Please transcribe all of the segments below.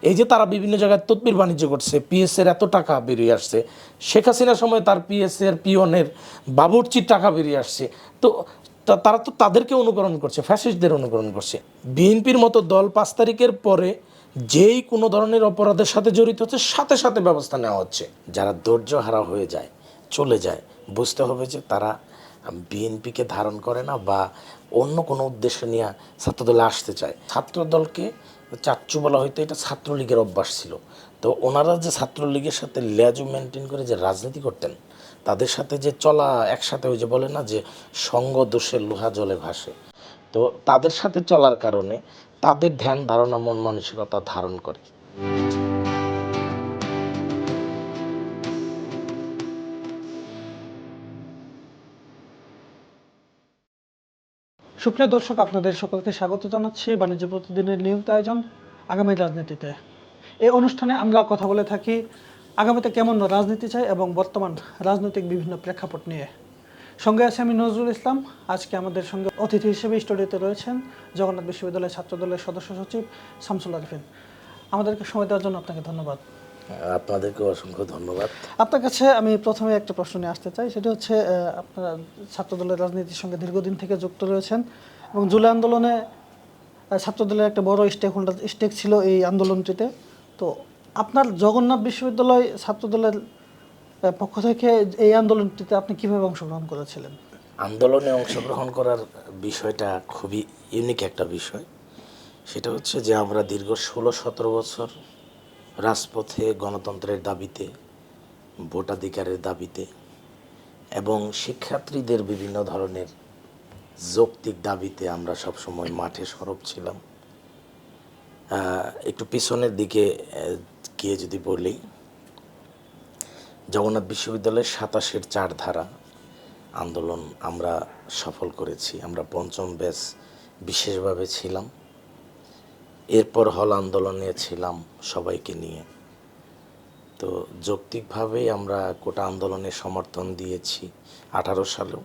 এই যে তারা বিভিন্ন জায়গায় তদবির বাণিজ্য করছে, পিএসের এত টাকা বেরিয়ে আসছে, শেখ হাসিনার সময় তার পিএসের পিওনের বাবুর্চির টাকা বেরিয়ে আসছে, তো তারা তো তাদেরকে অনুকরণ করছে, ফ্যাসিস্টদের অনুকরণ করছে। বিএনপির মতো দল 5 তারিখের পরে যেই কোনো ধরনের অপরাধের সাথে জড়িত হচ্ছে সাথে সাথে ব্যবস্থা নেওয়া হচ্ছে। যারা ধৈর্য হারা হয়ে যায়, চলে যায়, বুঝতে হবে যে তারা বিএনপিকে ধারণ করে না বা অন্য কোনো উদ্দেশ্য নিয়ে ছাত্রদলে আসতে চায়। ছাত্রদলকে চাচ্চু বলা হয়তো এটা ছাত্রলীগের অভ্যাস ছিল। তো ওনারা যে ছাত্রলীগের সাথে লেজু মেনটেন করে যে রাজনীতি করতেন, তাদের সাথে যে চলা একসাথে, ওই যে বলে না যে সঙ্গ দোষের লোহা জলে ভাসে, তো তাদের সাথে চলার কারণে তাদের ধ্যান ধারণা মন মানসিকতা ধারণ করে। সুপ্রিয় দর্শক, আপনাদের সকলকে স্বাগত জানাচ্ছি বাণিজ্য প্রতিদিনের নিয়মিত আয়োজন আগামী রাজনীতিতে। এই অনুষ্ঠানে আমরা কথা বলে থাকি আগামীতে কেমন রাজনীতি চাই এবং বর্তমান রাজনৈতিক বিভিন্ন প্রেক্ষাপট নিয়ে। সঙ্গে আছে আমি নজরুল ইসলাম। আজকে আমাদের সঙ্গে অতিথি হিসেবে স্টুডিওতে রয়েছেন জগন্নাথ বিশ্ববিদ্যালয়ের ছাত্রদলের সদস্য সচিব শামসুল আরিফিন। আমাদেরকে সময় দেওয়ার জন্য আপনাকে ধন্যবাদ। আপনাদেরকে অসংখ্য ধন্যবাদ। আপনার কাছে আমি প্রথমে একটা প্রশ্ন নিয়ে আসতে চাই, সেটা হচ্ছে আপনারা ছাত্রদলের রাজনীতির সঙ্গে দীর্ঘদিন থেকে যুক্ত রয়েছেন এবং জুলাই আন্দোলনে ছাত্রদলের একটা বড় স্টেক ছিল এই আন্দোলনটিতে। তো আপনার জগন্নাথ বিশ্ববিদ্যালয় ছাত্রদলের পক্ষ থেকে এই আন্দোলনটিতে আপনি কিভাবে অংশগ্রহণ করেছিলেন? আন্দোলনে অংশগ্রহণ করার বিষয়টা খুবই ইউনিক একটা বিষয়। সেটা হচ্ছে যে আমরা দীর্ঘ 16-17 বছর রাজপথে গণতন্ত্রের দাবিতে, ভোটাধিকারের দাবিতে এবং শিক্ষার্থীদের বিভিন্ন ধরনের যৌক্তিক দাবিতে আমরা সবসময় মাঠে সরব ছিলাম। একটু পিছনের দিকে গিয়ে যদি বলি, জগন্নাথ বিশ্ববিদ্যালয়ের 27-এর 4 ধারা আন্দোলন আমরা সফল করেছি। আমরা পঞ্চম ব্যাচ বিশেষভাবে ছিলাম। এরপর হল আন্দোলনে ছিলাম সবাইকে নিয়ে। তো যৌক্তিকভাবেই আমরা কোটা আন্দোলনে সমর্থন দিয়েছি 18 সালেও,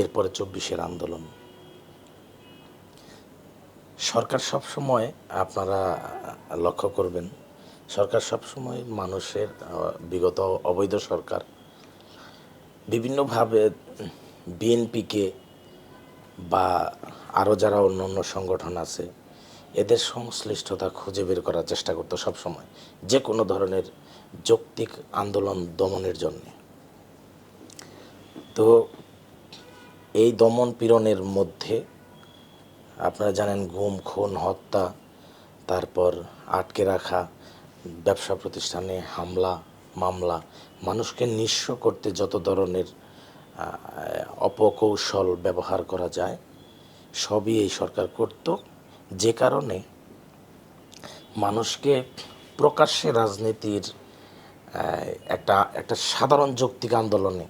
এরপরে 24-এর আন্দোলন। সরকার সবসময়, আপনারা লক্ষ্য করবেন, সরকার সবসময় মানুষের, বিগত অবৈধ সরকার বিভিন্নভাবে বিএনপিকে বা আরও যারা অন্য অন্য সংগঠন আছে এদের সংশ্লিষ্টতা খুঁজে বের করার চেষ্টা করতো সবসময়, যে কোনো ধরনের যৌক্তিক আন্দোলন দমনের জন্য। তো এই দমন পীড়নের মধ্যে আপনারা জানেন গুম, খুন, হত্যা, তারপর আটকে রাখা, ব্যবসা প্রতিষ্ঠানে হামলা, মামলা, মানুষকে নিঃস্ব করতে যত ধরনের অপকৌশল ব্যবহার করা যায় সবই এই সরকার করত, যে কারণে মানুষকে প্রকাশ্যে রাজনীতির একটা সাধারণ যৌক্তিক আন্দোলনে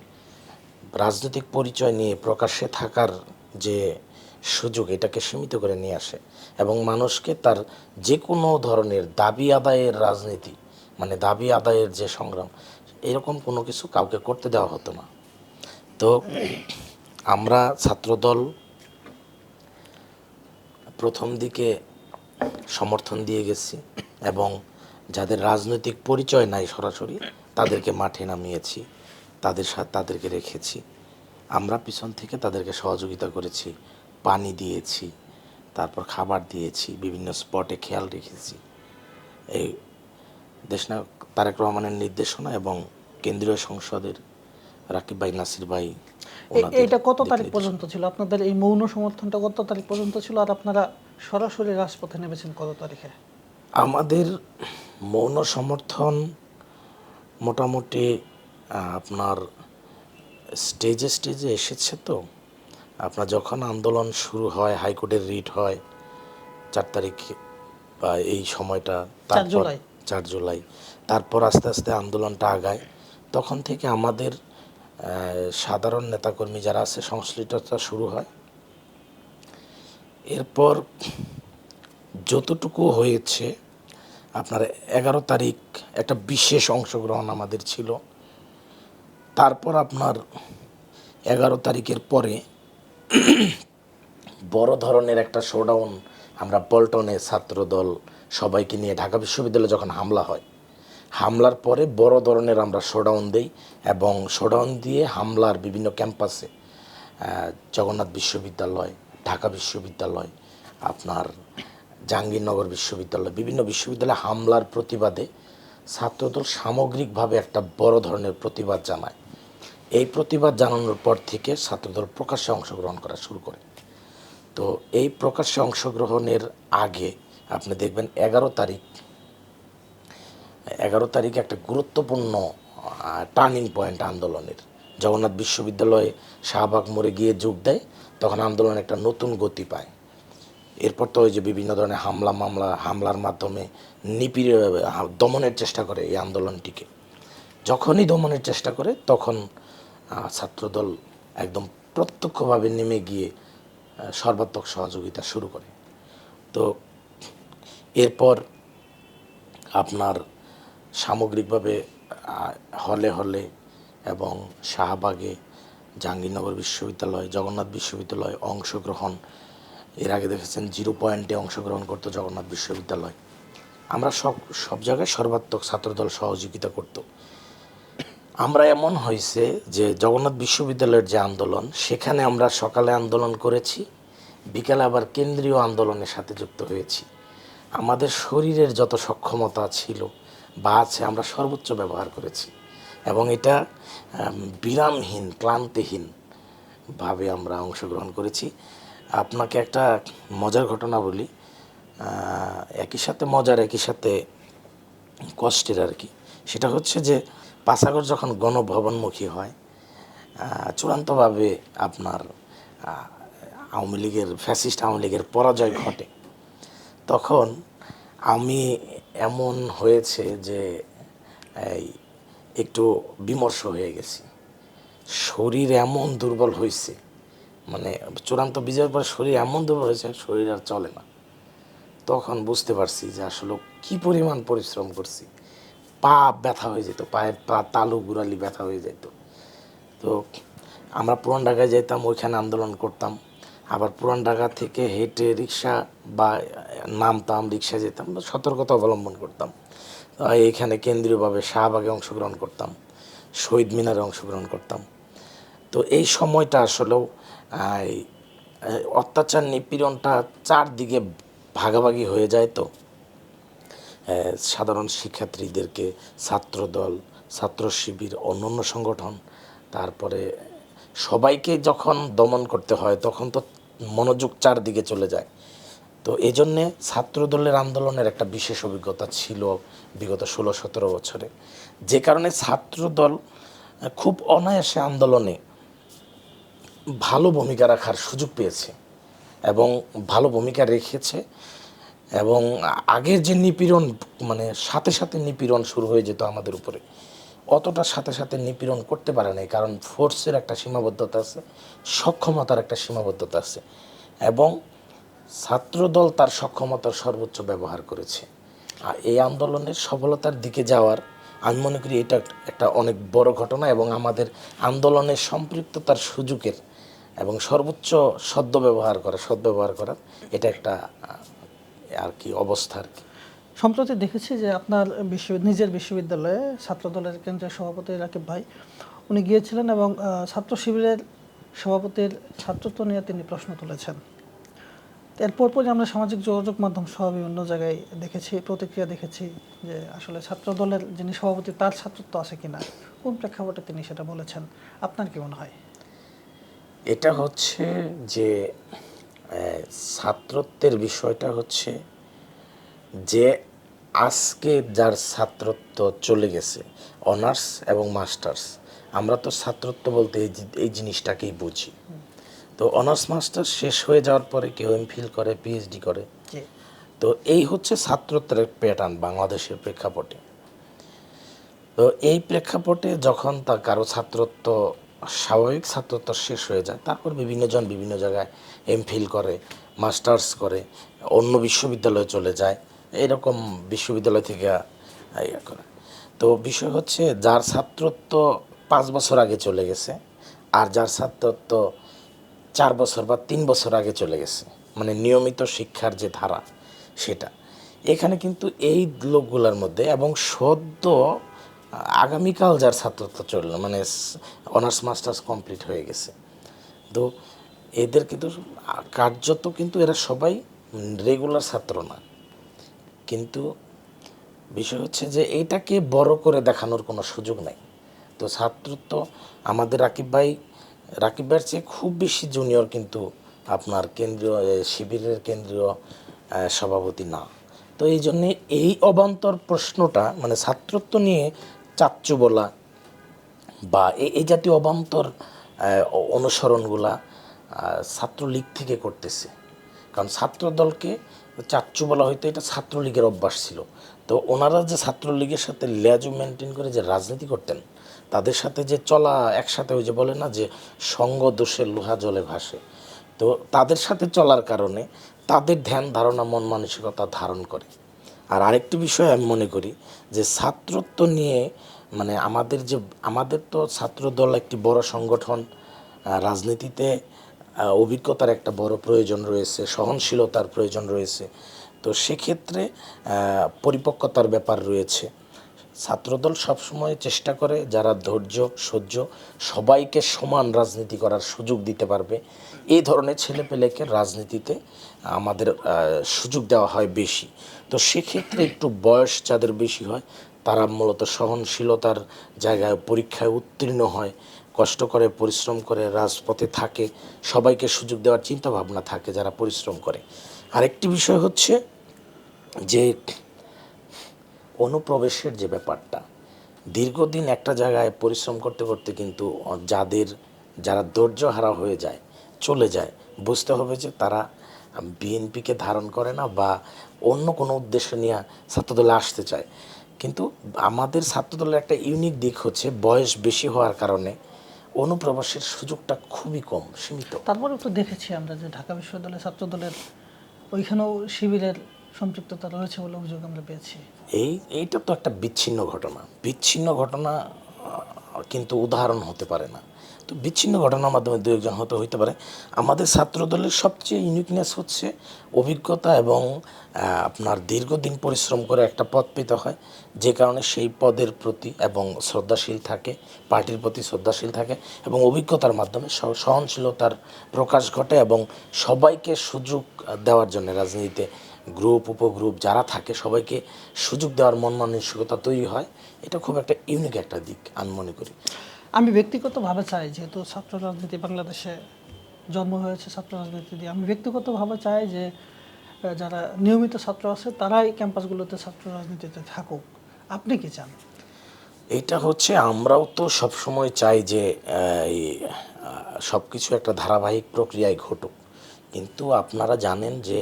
রাজনৈতিক পরিচয় নিয়ে প্রকাশ্যে থাকার যে সুযোগ, এটাকে সীমিত করে নিয়ে আসে এবং মানুষকে তার যে কোনো ধরনের দাবি আদায়ের রাজনীতি, মানে দাবি আদায়ের যে সংগ্রাম, এরকম কোনো কিছু কাউকে করতে দেওয়া হতো না। তো আমরা ছাত্রদল প্রথম দিকে সমর্থন দিয়ে গেছি এবং যাদের রাজনৈতিক পরিচয় নাই সরাসরি তাদেরকে মাঠে নামিয়েছি, তাদেরকে রেখেছি। আমরা পিছন থেকে তাদেরকে সহযোগিতা করেছি, পানি দিয়েছি, তারপর খাবার দিয়েছি, বিভিন্ন স্পটে খেয়াল রেখেছি। এই দেশনায়ক তারেক রহমানের নির্দেশনা এবং কেন্দ্রীয় সংসদের রাকিব ভাই, নাসির ভাই, এইটা কত তারিখ পর্যন্ত ছিল আপনাদের এই মৌন সমর্থনটা? কত তারিখ পর্যন্ত ছিল আর আপনারা সরাসরি রাজপথে নেমেছেন কত তারিখে? আমাদের মৌন সমর্থন মোটামুটি আপনার স্টেজে স্টেজে এসেছে। তো আপনার যখন আন্দোলন শুরু হয়, হাইকোর্টের রিট হয় 4 তারিখ বা এই সময়টা, তারপর 4 জুলাই, তারপর আস্তে আস্তে আন্দোলনটা আগায়, তখন থেকে আমাদের সাধারণ নেতাকর্মী যারা আছে সংশ্লিষ্টতা শুরু হয়। এরপর যতটুকু হয়েছে আপনার 11 তারিখ একটা বিশেষ অংশগ্রহণ আমাদের ছিল। তারপর আপনার 11 তারিখের পরে বড় ধরনের একটা শোডাউন আমরা পল্টনে ছাত্রদল সবাইকে নিয়ে ঢাকা বিশ্ববিদ্যালয়ে যখন হামলা হয়, হামলার পরে বড় ধরনের আমরা শোডাউন দেই এবং শোডাউন দিয়ে হামলার বিভিন্ন ক্যাম্পাসে জগন্নাথ বিশ্ববিদ্যালয়, ঢাকা বিশ্ববিদ্যালয়, আপনার জাহাঙ্গীরনগর বিশ্ববিদ্যালয়, বিভিন্ন বিশ্ববিদ্যালয়ে হামলার প্রতিবাদে ছাত্রদল সামগ্রিকভাবে একটা বড় ধরনের প্রতিবাদ জানায়। এই প্রতিবাদ জানানোর পর থেকে ছাত্রদল প্রকাশ্যে অংশগ্রহণ করা শুরু করে। তো এই প্রকাশ্যে অংশগ্রহণের আগে আপনি দেখবেন 11 তারিখ একটা গুরুত্বপূর্ণ টার্নিং পয়েন্ট আন্দোলনের। জগন্নাথ বিশ্ববিদ্যালয়ে শাহবাগ মোড়ে গিয়ে যোগ দেয়, তখন আন্দোলন একটা নতুন গতি পায়। এরপর তো ওই যে বিভিন্ন ধরনের হামলার মাধ্যমে দমনের চেষ্টা করে এই আন্দোলনটিকে। যখনই দমনের চেষ্টা করে তখন ছাত্রদল একদম প্রত্যক্ষভাবে নেমে গিয়ে সর্বাত্মক সহযোগিতা শুরু করে। তো এরপর আপনার সামগ্রিকভাবে হলে হলে এবং শাহবাগে, জাহাঙ্গীরনগর বিশ্ববিদ্যালয়, জগন্নাথ বিশ্ববিদ্যালয় অংশগ্রহণ, এর আগে দেখেছেন 0 পয়েন্টে অংশগ্রহণ করতো জগন্নাথ বিশ্ববিদ্যালয়। আমরা সব জায়গায় সর্বাত্মক ছাত্রদল সহযোগিতা করত। আমরা এমন হয়েছে যে জগন্নাথ বিশ্ববিদ্যালয়ের যে আন্দোলন, সেখানে আমরা সকালে আন্দোলন করেছি, বিকালে আবার কেন্দ্রীয় আন্দোলনের সাথে যুক্ত হয়েছি। আমাদের শরীরের যত সক্ষমতা ছিল বা আছে আমরা সর্বোচ্চ ব্যবহার করেছি এবং এটা বিরামহীন, ক্লান্তিহীনভাবে আমরা অংশগ্রহণ করেছি। আপনাকে একটা মজার ঘটনা বলি, একই সাথে মজার একই সাথে কষ্টের আর কি। সেটা হচ্ছে যে 5 আগস্ট যখন গণভবনমুখী হয়, চূড়ান্তভাবে আপনার ফ্যাসিস্ট আওয়ামী লীগের পরাজয় ঘটে, তখন আমি এমন হয়েছে যে একটু বিমর্ষ হয়ে গেছি। শরীর এমন দুর্বল হয়েছে, মানে চূড়ান্ত বিজয়ের পর শরীর এমন দুর্বল হয়েছে, শরীর আর চলে না। তখন বুঝতে পারছি যে আসলে কী পরিমাণ পরিশ্রম করছি। পা ব্যথা হয়ে যেত, পায়ের তালু গুড়ালি ব্যথা হয়ে যেত। তো আমরা পুরান ঢাকায় যেতাম, ওইখানে আন্দোলন করতাম, আবার পুরান ঢাকা থেকে হেঁটে রিক্সা বা নামতাম, রিক্সা যেতাম, সতর্কতা অবলম্বন করতাম। এইখানে কেন্দ্রীয়ভাবে শাহবাগে অংশগ্রহণ করতাম, শহীদ মিনারে অংশগ্রহণ করতাম। তো এই সময়টা আসলেও অত্যাচার নিপীড়নটা চারদিকে ভাগাভাগি হয়ে যায়। তো সাধারণ শিক্ষার্থীদেরকে ছাত্রদল, ছাত্র শিবির, অন্যান্য সংগঠন, তারপরে সবাইকে যখন দমন করতে হয় তখন তো মনোযোগ চারদিকে চলে যায়। তো এই জন্যে ছাত্রদলের আন্দোলনের একটা বিশেষ অভিজ্ঞতা ছিল বিগত 16-17 বছরে, যে কারণে ছাত্রদল খুব অনায়াসে আন্দোলনে ভালো ভূমিকা রাখার সুযোগ পেয়েছে এবং ভালো ভূমিকা রেখেছে। এবং আগের যে নিপীড়ন, মানে সাথে সাথে নিপীড়ন শুরু হয়ে যেত আমাদের উপরে, অতটা সাথে সাথে নিপীড়ন করতে পারে নাই, কারণ ফোর্সের একটা সীমাবদ্ধতা আছে, সক্ষমতার একটা সীমাবদ্ধতা আছে এবং ছাত্রদল তার সক্ষমতার সর্বোচ্চ ব্যবহার করেছে। আর এই আন্দোলনের সফলতার দিকে যাওয়ার আমি মনে করি এটা একটা অনেক বড় ঘটনা এবং আমাদের আন্দোলনের সম্পৃক্ততার সুযোগের এবং সর্বোচ্চ সদ্ব্যবহার করার এটা একটা আর কি অবস্থা আর কি। সম্প্রতি দেখেছি যে আপনার নিজের বিশ্ববিদ্যালয়ে ছাত্রদলের কেন্দ্রীয় সভাপতি রাকিব ভাই উনি গিয়েছিলেন এবং ছাত্র শিবিরের সভাপতির ছাত্রত্ব নিয়ে তিনি প্রশ্ন তুলেছেন। এর পরপরই আমরা সামাজিক যোগাযোগ মাধ্যম সহ বিভিন্ন জায়গায় দেখেছি, প্রতিক্রিয়া দেখেছি যে আসলে ছাত্রদলের যিনি সভাপতি তার ছাত্রত্ব আছে কিনা, কোন প্রেক্ষাপটে তিনি সেটা বলেছেন, আপনার কি মনে হয়? এটা হচ্ছে যে ছাত্রত্বের বিষয়টা হচ্ছে যে আজকে যার ছাত্রত্ব চলে গেছে, অনার্স এবং মাস্টার্স, আমরা তো ছাত্রত্ব বলতে এই জিনিসটাকেই বুঝি। তো অনার্স মাস্টার্স শেষ হয়ে যাওয়ার পরে কেউ এমফিল করে, পিএইচডি করে। তো এই হচ্ছে ছাত্রত্বের প্যাটার্ন বাংলাদেশের প্রেক্ষাপটে। তো এই প্রেক্ষাপটে যখন তার কারো ছাত্রত্ব, স্বাভাবিক ছাত্রত্ব শেষ হয়ে যায়, তারপর বিভিন্নজন বিভিন্ন জায়গায় এমফিল করে, মাস্টার্স করে, অন্য বিশ্ববিদ্যালয়ে চলে যায়, এরকম বিশ্ববিদ্যালয় থেকে ইয়ে করে। তো বিষয় হচ্ছে যার ছাত্রত্ব 5 বছর আগে চলে গেছে আর যার ছাত্রত্ব 4 বছর বা 3 বছর আগে চলে গেছে, মানে নিয়মিত শিক্ষার যে ধারা সেটা, এখানে কিন্তু এই লোকগুলোর মধ্যে এবং সদ্য আগামীকাল যার ছাত্রত্ব চলল মানে অনার্স মাস্টার্স কমপ্লিট হয়ে গেছে, তো এদের কিন্তু কার্যত কিন্তু এরা সবাই রেগুলার ছাত্র না, কিন্তু বিষয় হচ্ছে যে এইটাকে বড় করে দেখানোর কোনো সুযোগ নেই। তো ছাত্রত্ব আমাদের রাকিব ভাইয়ের চেয়ে খুব বেশি জুনিয়র কিন্তু আপনার কেন্দ্রীয় শিবিরের কেন্দ্রীয় সভাপতি না। তো এই জন্যে এই অবান্তর প্রশ্নটা মানে ছাত্রত্ব নিয়ে চাচ্চু বলা বা এই জাতীয় অবান্তর অনুসরণগুলা ছাত্রলীগ থেকে করতেছে। কারণ ছাত্রদলকে চাচ্চু বলা হয়তো এটা ছাত্রলীগের অভ্যাস ছিল। তো ওনারা যে ছাত্রলীগের সাথে লেজু মেনটেন করে যে রাজনীতি করতেন, তাদের সাথে যে চলা একসাথে ওই যে বলে না যে সঙ্গ দোষে লোহা জলে ভাসে, তো তাদের সাথে চলার কারণে তাদের ধ্যান ধারণা মন মানসিকতা ধারণ করে। আর আরেকটি বিষয় আমি মনে করি যে ছাত্রত্ব নিয়ে মানে আমাদের তো ছাত্রদল একটি বড় সংগঠন, রাজনীতিতে অভিজ্ঞতার একটা বড় প্রয়োজন রয়েছে, সহনশীলতার প্রয়োজন রয়েছে। তো সেক্ষেত্রে পরিপক্কতার ব্যাপার রয়েছে। ছাত্রদল সবসময় চেষ্টা করে যারা ধৈর্য সহ্য সবাইকে সমান রাজনীতি করার সুযোগ দিতে পারবে এই ধরনের ছেলেপেলেকে রাজনীতিতে আমাদের সুযোগ দেওয়া হয় বেশি। তো সেক্ষেত্রে একটু বয়স যাদের বেশি হয় তারা মূলত সহনশীলতার জায়গায় পরীক্ষায় উত্তীর্ণ হয়, কষ্ট করে পরিশ্রম করে রাজপথে থাকে, সবাইকে সুযোগ দেওয়ার চিন্তা ভাবনা থাকে যারা পরিশ্রম করে। আরেকটি বিষয় হচ্ছে যে অনুপ্রবেশের যে ব্যাপারটা, দীর্ঘদিন একটা জায়গায় পরিশ্রম করতে করতে কিন্তু যারা ধৈর্যহারা হয়ে যায় চলে যায়, বুঝতে হবে যে তারা বিএনপিকে ধারণ করে না বা অন্য কোনো উদ্দেশ্য নিয়ে ছাত্রদলে আসতে চায়। কিন্তু আমাদের ছাত্রদলের একটা ইউনিক দিক হচ্ছে বয়স বেশি হওয়ার কারণে অনুপ্রবেশের সুযোগটা খুবই কম, সীমিত। তারপরেও তো দেখেছি আমরা যে ঢাকা বিশ্ববিদ্যালয়ের ছাত্রদলের ওইখানেও শিবিরের সম্পৃক্ততা রয়েছে বলে অভিযোগ আমরা পেয়েছি। এইটা তো একটা বিচ্ছিন্ন ঘটনা কিন্তু উদাহরণ হতে পারে না। তো বিচ্ছিন্ন ঘটনার মাধ্যমে দু একজন হতে পারে। আমাদের ছাত্রদলের সবচেয়ে ইউনিকনেস হচ্ছে অভিজ্ঞতা এবং আপনার দীর্ঘদিন পরিশ্রম করে একটা পদ পেতে হয়, যে কারণে সেই পদের প্রতি এবং শ্রদ্ধাশীল থাকে, পার্টির প্রতি শ্রদ্ধাশীল থাকে এবং অভিজ্ঞতার মাধ্যমে সহনশীলতার প্রকাশ ঘটে এবং সবাইকে সুযোগ দেওয়ার জন্য রাজনীতিতে গ্রুপ উপগ্রুপ যারা থাকে সবাইকে সুযোগ দেওয়ার মন মানসিকতা তৈরি হয়। এটা খুব একটা ইউনিক একটা দিক আমি মনে করি। আমি ব্যক্তিগতভাবে চাই, যেহেতু ছাত্র রাজনীতি বাংলাদেশে জন্ম হয়েছে ছাত্র রাজনীতি দিয়ে, আমি ব্যক্তিগতভাবে চাই যে যারা নিয়মিত ছাত্র আছে তারাই ক্যাম্পাসগুলোতে ছাত্র রাজনীতিতে থাকুক। আপনি কি চান? এটা হচ্ছে আমরাও তো সবসময় চাই যে সব কিছু একটা ধারাবাহিক প্রক্রিয়ায় ঘটুক, কিন্তু আপনারা জানেন যে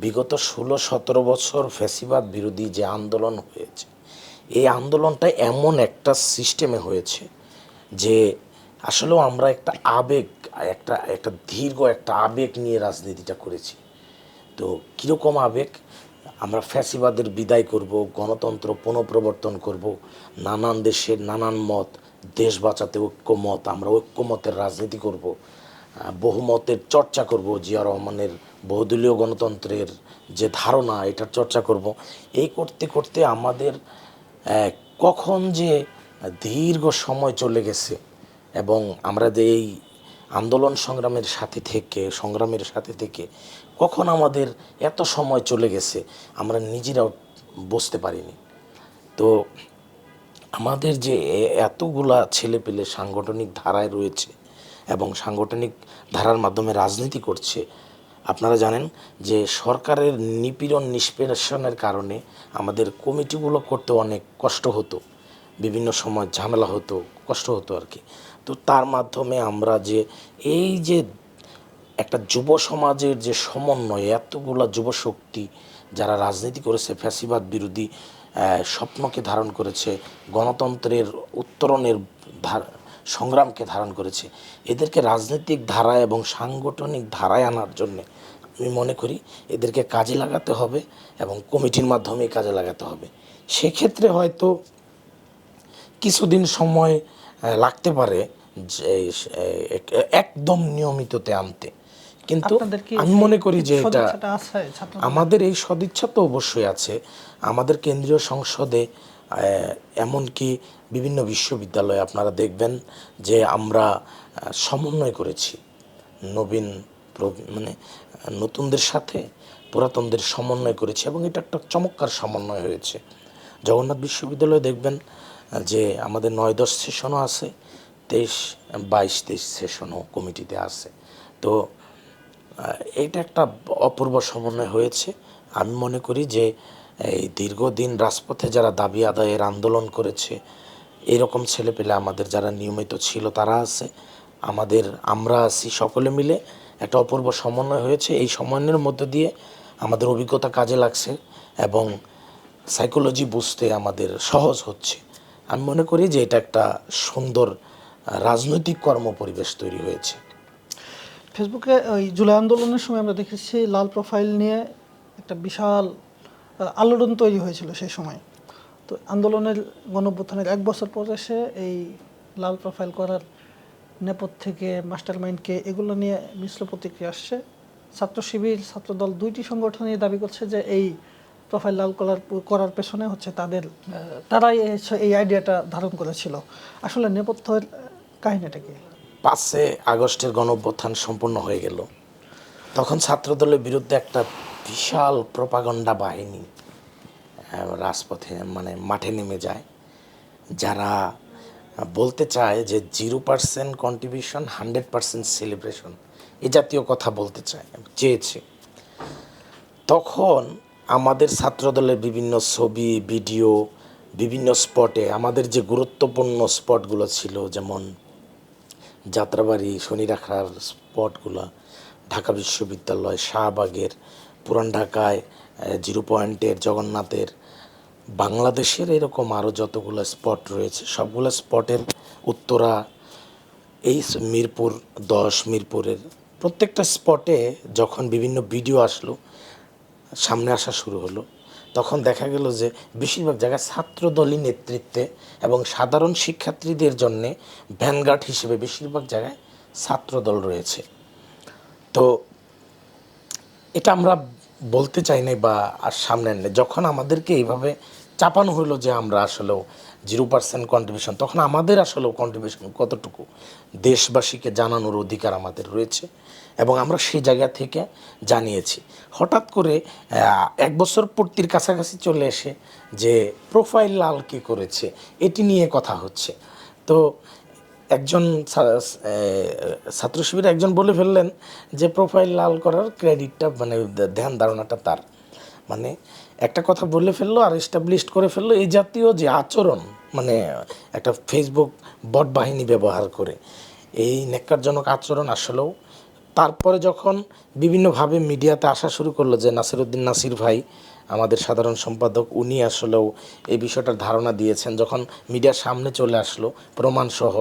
বিগত 16-17 বছর ফ্যাসিবাদ বিরোধী যে আন্দোলন হয়েছে, এই আন্দোলনটা এমন একটা সিস্টেমে হয়েছে যে আসলেও আমরা একটা আবেগ একটা দীর্ঘ একটা আবেগ নিয়ে রাজনীতিটা করেছি। তো কীরকম আবেগ, আমরা ফ্যাসিবাদের বিদায় করব, গণতন্ত্র পুনঃপ্রবর্তন করব, নানান দেশের নানান মত, দেশ বাঁচাতে ঐক্যমত, আমরা ঐক্যমতের রাজনীতি করব, বহুমতের চর্চা করব, জিয়া রহমানের বহুদলীয় গণতন্ত্রের যে ধারণা এটার চর্চা করব। এই করতে করতে আমাদের কখন যে দীর্ঘ সময় চলে গেছে এবং আমরা যে এই আন্দোলন সংগ্রামের সাথে থেকে কখন আমাদের এত সময় চলে গেছে আমরা নিজেরাও বুঝতে পারিনি। তো আমাদের যে এতগুলা ছেলেপেলে সাংগঠনিক ধারায় রয়েছে এবং সাংগঠনিক ধারার মাধ্যমে রাজনীতি করছে, আপনারা জানেন যে সরকারের নিপীড়ন নিষ্পেষণের কারণে আমাদের কমিটিগুলো করতে অনেক কষ্ট হতো, বিভিন্ন সময় ঝামেলা হতো, কষ্ট হতো আর কি। তো তার মাধ্যমে আমরা যে এই যে একটা যুব সমাজের যে সমন্বয়, এতগুলো যুবশক্তি যারা রাজনীতি করেছে, ফ্যাসিবাদ বিরোধী স্বপ্নকে ধারণ করেছে, গণতন্ত্রের উত্তরণের সংগ্রামকে ধারণ করেছে, এদেরকে রাজনৈতিক ধারায় এবং সাংগঠনিক ধারায় আনার জন্যে আমি মনে করি এদেরকে কাজে লাগাতে হবে এবং কমিটির মাধ্যমে কাজে লাগাতে হবে। সেক্ষেত্রে হয়তো কিছুদিন সময় লাগতে পারে যে একদম নিয়মিততে আনতে, কিন্তু আপনাদের কি আমি মনে করি যে এটা সদিচ্ছাটা আছে ছাত্র আমাদের এই সদিচ্ছা তো অবশ্যই আছে। আমাদের কেন্দ্রীয় সংসদে এমনকি বিভিন্ন বিশ্ববিদ্যালয়ে আপনারা দেখবেন যে আমরা সমন্বয় করেছি নবীন মানে নতুনদের সাথে পুরাতনদের সমন্বয় করেছি এবং এটা একটা চমৎকার সমন্বয় হয়েছে। জগন্নাথ বিশ্ববিদ্যালয়ে দেখবেন যে আমাদের 9-10 সেশনও আছে, 22-23 সেশনও কমিটিতে আছে। তো এটা একটা অপূর্ব সমন্বয় হয়েছে। আমি মনে করি যে এই দীর্ঘদিন রাজপথে যারা দাবি আদায়ের আন্দোলন করেছে, এরকম ছেলেপেলে আমাদের যারা নিয়মিত ছিল তারা আছে, আমরা আছি, সকলে মিলে একটা অপূর্ব সমন্বয় হয়েছে। এই সমন্বয়ের মধ্য দিয়ে আমাদের অভিজ্ঞতা কাজে লাগছে এবং সাইকোলজি বুঝতে আমাদের সহজ হচ্ছে। আমি মনে করি যে এটা একটা সুন্দর রাজনৈতিক কর্মপরিবেশ তৈরি হয়েছে। ফেসবুকে ওই জুলাই আন্দোলনের সময় আমরা দেখেছি লাল প্রোফাইল নিয়ে একটা বিশাল আলোড়ন তৈরি হয়েছিল সেই সময়। তো আন্দোলনের গণঅভ্যুত্থানের 1 বছর পর এসে এই লাল প্রোফাইল করার নেপথ্য থেকে মাস্টার মাইন্ডকে এগুলো নিয়ে মিশ্র প্রতিক্রিয়া আসছে। ছাত্র শিবির, ছাত্রদল দুইটি সংগঠনই দাবি করছে যে এই প্রোফাইল লাল করার পেছনে হচ্ছে তারাই এই আইডিয়াটা ধারণ করেছিল। আসলে নেপথ্যের কাহিনীটা কি? 5 আগস্টের গণঅভ্যুত্থান সম্পূর্ণ হয়ে গেল, তখন ছাত্রদলের বিরুদ্ধে একটা বিশাল প্রপাগন্ডা বাহিনী রাজপথে মানে মাঠে নেমে যায়, যারা বলতে চায় যে 0% কন্ট্রিবিউশন 100% সেলিব্রেশন, এ জাতীয় কথা বলতে চেয়েছে। তখন আমাদের ছাত্রদলের বিভিন্ন ছবি, ভিডিও, বিভিন্ন স্পটে আমাদের যে গুরুত্বপূর্ণ স্পটগুলো ছিল, যেমন যাত্রাবাড়ি, শনিরাখার স্পটগুলো, ঢাকা বিশ্ববিদ্যালয়, শাহবাগের, পুরান ঢাকায় 0 পয়েন্টের, জগন্নাথের, বাংলাদেশের এরকম আরও যতগুলো স্পট রয়েছে সবগুলো স্পটের উত্তরা, এই মিরপুর 10, মিরপুরের প্রত্যেকটা স্পটে যখন বিভিন্ন ভিডিও আসলো, সামনে আসা শুরু হলো, তখন দেখা গেল যে বেশিরভাগ জায়গায় ছাত্রদলই নেতৃত্বে এবং সাধারণ শিক্ষার্থীদের জন্যে ভ্যানগার্ড হিসেবে বেশিরভাগ জায়গায় ছাত্রদল রয়েছে। তো এটা আমরা বলতে চাই না বা আর সামনে আনলে, যখন আমাদেরকে এইভাবে চাপানো হলো যে আমরা আসলেও 0% কন্ট্রিবিউশন, তখন আমাদের আসলেও কন্ট্রিবিউশন কতটুকু দেশবাসীকে জানানোর অধিকার আমাদের রয়েছে এবং আমরা সেই জায়গা থেকে জানিয়েছি। হঠাৎ করে 1 বছর পূর্তির কাছাকাছি চলে এসে যে প্রোফাইল লাল কী করেছে এটি নিয়ে কথা হচ্ছে। তো একজন ছাত্র শিবির একজন বলে ফেললেন যে প্রোফাইল লাল করার ক্রেডিটটা মানে ধ্যান ধারণাটা তার, মানে একটা কথা বলে ফেললো আর এস্টাবলিশড করে ফেললো। এই জাতীয় যে আচরণ, মানে একটা ফেসবুক বট বাহিনী ব্যবহার করে এই ন্যাক্কারজনক আচরণ আসলেও, তারপরে যখন বিভিন্নভাবে মিডিয়াতে আসা শুরু করলো যে নাসিরউদ্দিন নাসির ভাই আমাদের সাধারণ সম্পাদক, উনি আসলেও এই বিষয়টার ধারণা দিয়েছেন, যখন মিডিয়ার সামনে চলে আসলো প্রমাণসহ